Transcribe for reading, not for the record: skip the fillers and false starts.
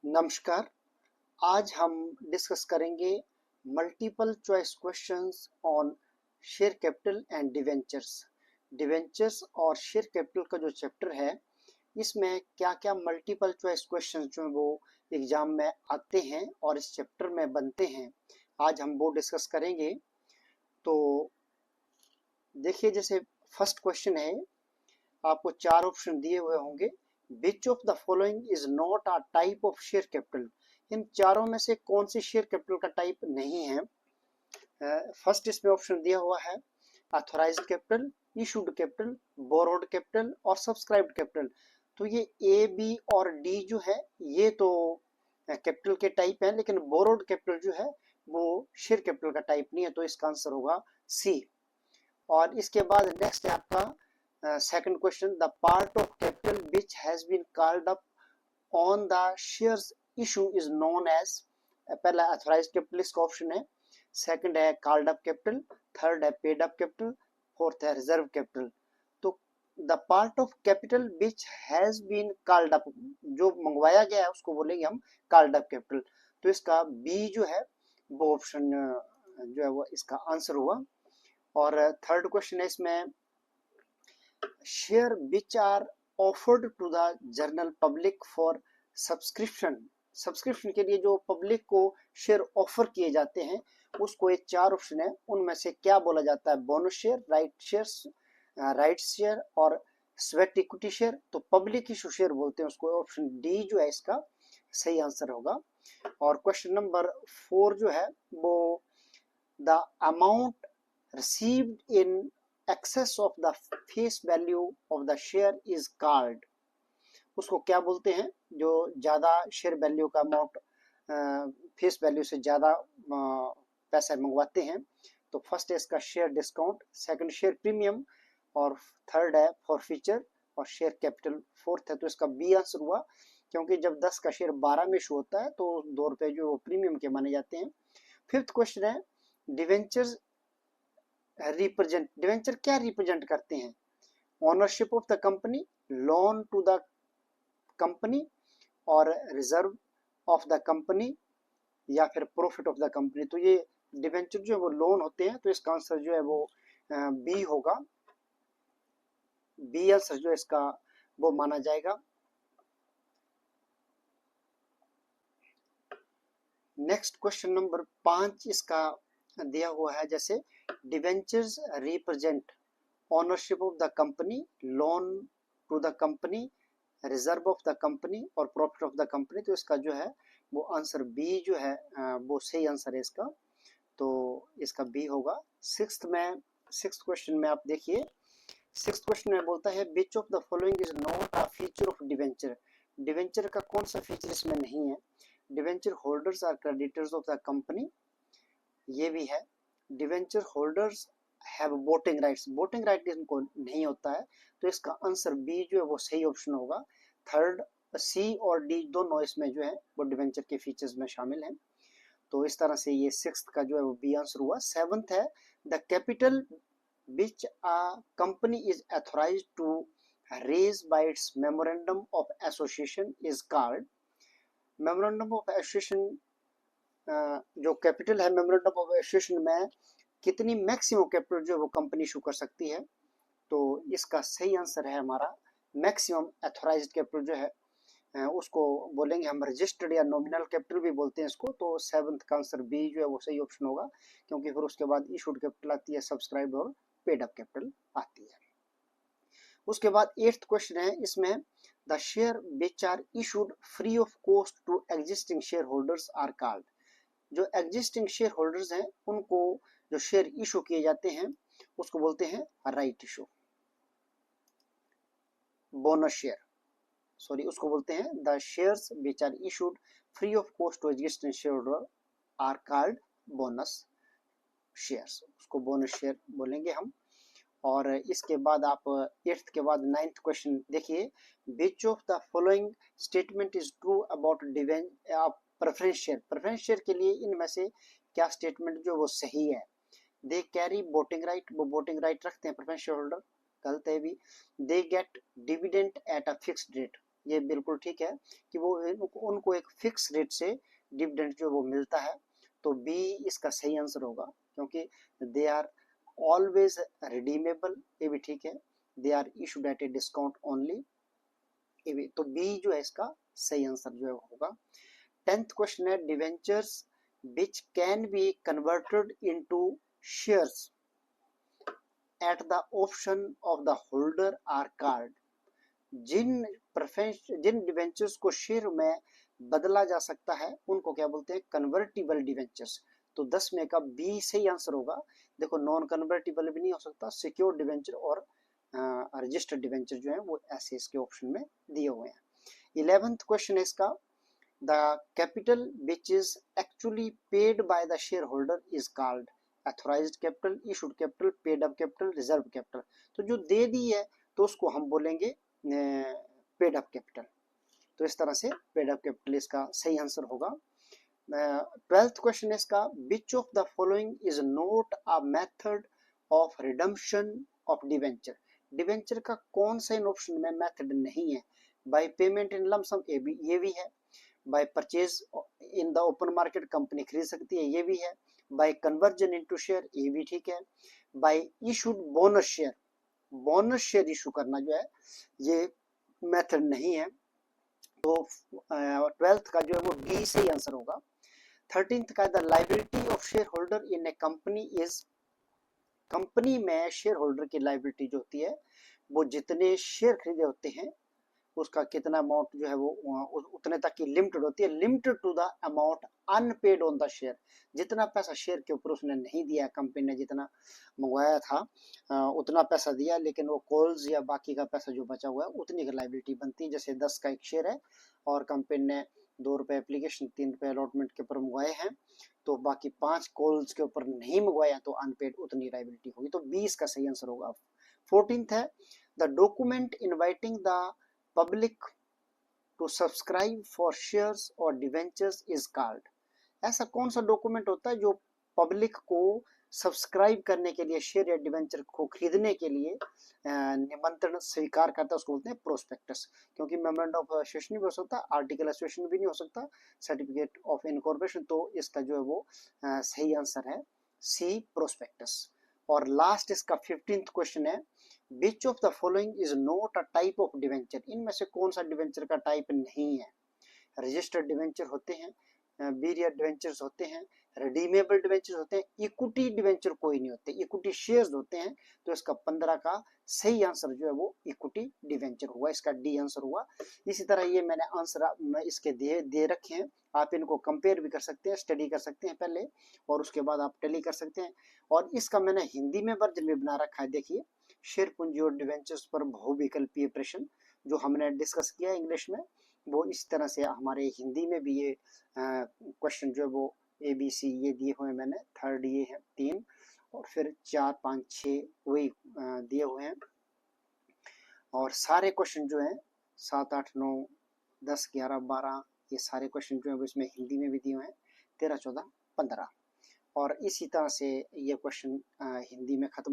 नमस्कार। आज हम डिस्कस करेंगे multiple choice questions on share capital and debentures. Debentures और शेयर कैपिटल का जो चैप्टर है, इसमें क्या क्या मल्टीपल चॉइस क्वेश्चंस जो हैं वो एग्जाम में आते हैं और इस चैप्टर में बनते हैं, आज हम वो डिस्कस करेंगे। तो देखिए, जैसे फर्स्ट क्वेश्चन है, आपको चार ऑप्शन दिए हुए होंगे। Which of the following is not a type of share capital? इन चारों में से कौन सी शेयर कैपिटल का टाइप नहीं है? फर्स्ट इसमें ऑप्शन दिया हुआ है authorized capital, issued capital, borrowed capital और सब्सक्राइब्ड कैपिटल। तो ये ए, बी और डी जो है ये तो कैपिटल के टाइप है, लेकिन बोरोड कैपिटल जो है वो शेयर कैपिटल का टाइप नहीं है, तो इसका आंसर होगा सी। और इसके बाद नेक्स्ट है आपका second question, the part of capital which has been called up on the shares issue is known as. पहला ऑथराइज्ड कैपिटल इसका ऑप्शन है, सेकंड है कॉल्ड अप कैपिटल, थर्ड है पेड अप कैपिटल, फोर्थ है reserve capital. तो the part of capital which has been called up, जो मंगवाया गया है उसको बोलेंगे हम कॉल्ड अप कैपिटल। तो इसका बी जो है वो ऑप्शन जो है वो इसका आंसर हुआ। और थर्ड क्वेश्चन है इसमें, share which are offered to the general public for subscription. Subscription के लिए जो पब्लिक को शेयर ऑफर किए जाते हैं उसको ये चार ऑप्शन है, उनमें से क्या बोला जाता है? बोनस शेयर, राइट शेयर और स्वेट इक्विटी शेयर। तो पब्लिक इशू शेयर बोलते हैं उसको। ऑप्शन डी जो है इसका सही आंसर होगा। और क्वेश्चन नंबर 4 जो है वो, the amount received in excess of the face value of the share is called। उसको क्या बोलते हैं? जो ज्यादा शेयर वैल्यू का अमाउंट फेस वैल्यू से ज्यादा पैसा मंगवाते हैं। तो फर्स्ट है इसका share discount, second share premium और थर्ड है फॉरफीचर और शेयर कैपिटल फोर्थ है। तो इसका बी आंसर हुआ, क्योंकि जब 10 का शेयर 12 में इशू होता है तो 2 रुपए जो प्रीमियम के माने जाते हैं। फिफ्थ क्वेश्चन है, डिवेंचर्स रिप्रेजेंट, डिवेंचर क्या रिप्रेजेंट करते हैं? Ownership of the company, loan to the company और रिजर्व ऑफ द कंपनी या फिर प्रॉफिट ऑफ द कंपनी। तो ये डिवेंचर जो है वो लोन होते हैं, तो इसका आंसर जो है वो बी होगा। बी आंसर जो है इसका वो माना जाएगा। नेक्स्ट क्वेश्चन नंबर 5 इसका दिया हुआ है, जैसे debentures represent ownership of the company, loan to the company, reserve of the company और प्रॉफिट ऑफ द कंपनी। तो इसका जो है वो आंसर बी जो है वो सही आंसर है इसका, तो इसका बी होगा। सिक्स्थ क्वेश्चन में आप देखिए, सिक्स्थ क्वेश्चन में बोलता है which of the following is not a feature of debenture. Debenture का कौन सा फीचर इसमें नहीं है? Debenture holders are creditors of the company, ये भी है। Debenture holders have voting rights, voting right इनको नहीं होता है, तो इसका आंसर बी जो है वो सही ऑप्शन होगा। थर्ड, सी और डी दोनों इसमें जो है वो डिवेंचर के फीचर्स में शामिल हैं। तो इस तरह से ये सिक्स्थ का जो है वो बी आंसर हुआ। सेवंथ है, the capital which a company is authorised to raise by its memorandum of association is called. Memorandum of association जो कैपिटल है, मेमोरेंडम ऑफ एसोसिएशन में कितनी मैक्सिमम कैपिटल जो है वो कंपनी इशू कर सकती है? तो इसका सही आंसर है हमारा मैक्सिमम ऑथराइज्ड कैपिटल जो है उसको बोलेंगे हम रजिस्टर्ड या नॉमिनल कैपिटल भी बोलते हैं इसको। तो सेवंथ का आंसर बी जो है वो सही ऑप्शन होगा, क्योंकि फिर उसके बाद इशूड कैपिटल आती है, सब्सक्राइब और पेड अप कैपिटल आती है। उसके बाद एट्थ क्वेश्चन है इसमें, the share which are issued free of cost to existing share holders are called. जो एग्जिस्टिंग शेयर होल्डर्स हैं उनको जो शेयर इशू किए जाते हैं उसको बोलते हैं right issue. Bonus share, sorry, उसको बोलते हैं the shares which are issued free of cost to existing share holder are called bonus shares, उसको बोनस शेयर बोलेंगे हम। और इसके बाद आप एट्थ के बाद नाइन्थ क्वेश्चन देखिए, विच of the following statement is true about preference share. Preference share के लिए इनमें से क्या स्टेटमेंट जो वो सही है? दे कैरी वोटिंग राइट, वो वोटिंग राइट रखते हैं प्रेफरेंस शेयर होल्डर, गलत है भी। They get dividend at a fixed rate, ये बिल्कुल ठीक है कि वो उनको एक फिक्स रेट से डिविडेंड जो वो मिलता है, तो बी इसका सही आंसर होगा, क्योंकि दे आर ऑलवेज रिडीमेबल, ये भी ठीक है। They are issued at a discount only, ये भी, तो बी जो है इसका सही आंसर जो है होगा। 10th क्वेश्चन है debentures which can be converted into shares at the option of the holder are called। जिन डिवेंचर्स को शेयर में बदला जा सकता है उनको क्या बोलते हैं, कन्वर्टिबल डिवेंचर्स। तो 10 में का बी सही आंसर होगा। देखो नॉन कन्वर्टिबल भी नहीं हो सकता, सिक्योर डिवेंचर और रजिस्टर्ड डिवेंचर जो है वो ऐसे इसके ऑप्शन में दिए हुए हैं। 11th क्वेश्चन है इसका, the capital which is actually paid by the shareholder is called authorized capital, issued capital, paid up capital, reserved capital। तो जो दे दी है तो उसको हम बोलेंगे पेड अप कैपिटल। तो इस तरह से पेड अप कैपिटल इसका सही आंसर होगा। 12th क्वेश्चन है इसका, which of the following is not a method of redemption of debenture। Debenture का कौन सा इन ऑप्शन में मेथड नहीं है? बाय पेमेंट इन लमसम, ये भी है। By purchase in the open market, company खरीद सकती है, ये भी है। बाय कन्वर्जन इनटू शेयर, ये भी ठीक है। By issued bonus share, bonus share issue करना जो है ये मेथड नहीं है। तो 12th का जो है वो डी से ही आंसर होगा। 13th का the liability of share holder in A company is, company में शेयर होल्डर की लायबिलिटी जो होती है वो जितने शेयर खरीदे होते हैं उसका कितना अमाउंट जो है वो उतने तक की लिमिटेड होती है, limited to the amount unpaid on the share. जितना पैसा शेयर के ऊपर उसने नहीं दिया, कंपनी ने जितना मंगवाया था उतना पैसा दिया, लेकिन वो कॉल्स या बाकी का पैसा जो बचा हुआ है उतनी की लायबिलिटी बनती है। जैसे 10 का एक शेयर है और कंपनी ने 2 रुपए एप्लीकेशन, 3 रुपए अलॉटमेंट के ऊपर मंगवाए हैं, तो बाकी 5 कॉल्स के ऊपर नहीं मंगवाया तो अनपेड उतनी लायबिलिटी होगी। तो 20 का सही आंसर होगा। 14th है the document inviting the public to subscribe for shares और डिवेंचर्स इज कॉल्ड। ऐसा कौन सा डॉक्यूमेंट होता है जो पब्लिक को सब्सक्राइब करने के लिए, शेयर या डिवेंचर को खरीदने के लिए निमंत्रण स्वीकार करता है, उसको बोलते हैं प्रोस्पेक्टस। क्योंकि मेमोरेंडम ऑफ एसोसिएशन भी हो सकता है, आर्टिकल एसोसिएशन भी नहीं हो सकता, सर्टिफिकेट ऑफ इनकॉर्पोरेशन। तो इसका जो है वो सही आंसर है सी, प्रोस्पेक्टस। और लास्ट इसका 15th क्वेश्चन है, which of the following is not a type of debenture. इनमें से कौन सा डिवेंचर का टाइप नहीं है? रजिस्टर्ड डिवेंचर होते हैं, बीरियर डिवेंचर्स होते हैं, रिडीमेबल डिवेंचर्स होते हैं, इक्विटी डिवेंचर कोई नहीं होते, इक्विटी शेयर्स होते हैं। तो इसका 15 का सही आंसर जो है वो इक्विटी डिवेंचर हुआ, इसका डी आंसर हुआ। इसी तरह ये मैंने आंसर इसके दे रखे हैं, आप इनको कंपेयर भी कर सकते हैं, स्टडी कर सकते हैं पहले, और उसके बाद आप टैली कर सकते हैं। और इसका मैंने हिंदी में वर्जन भी बना रखा है, देखिए, शेयर पूंजी और डिवेंचर्स पर बहुविकल्पीय प्रश्न, जो हमने डिस्कस किया इंग्लिश में, वो इस तरह से हमारे हिंदी में भी ये क्वेश्चन जो है वो ABC ये दिए हुए हैं मैंने, 3rd ये है 3, और फिर 4, 5, 6 वही दिए हुए हैं। और सारे क्वेश्चन जो हैं 7, 8, 9, 10, 11, 12 ये सारे क्वेश्चन जो है वो इसमें हिंदी में भी दिए हुए हैं, 13, 14, 15। और इसी तरह से ये क्वेश्चन हिंदी में खत्म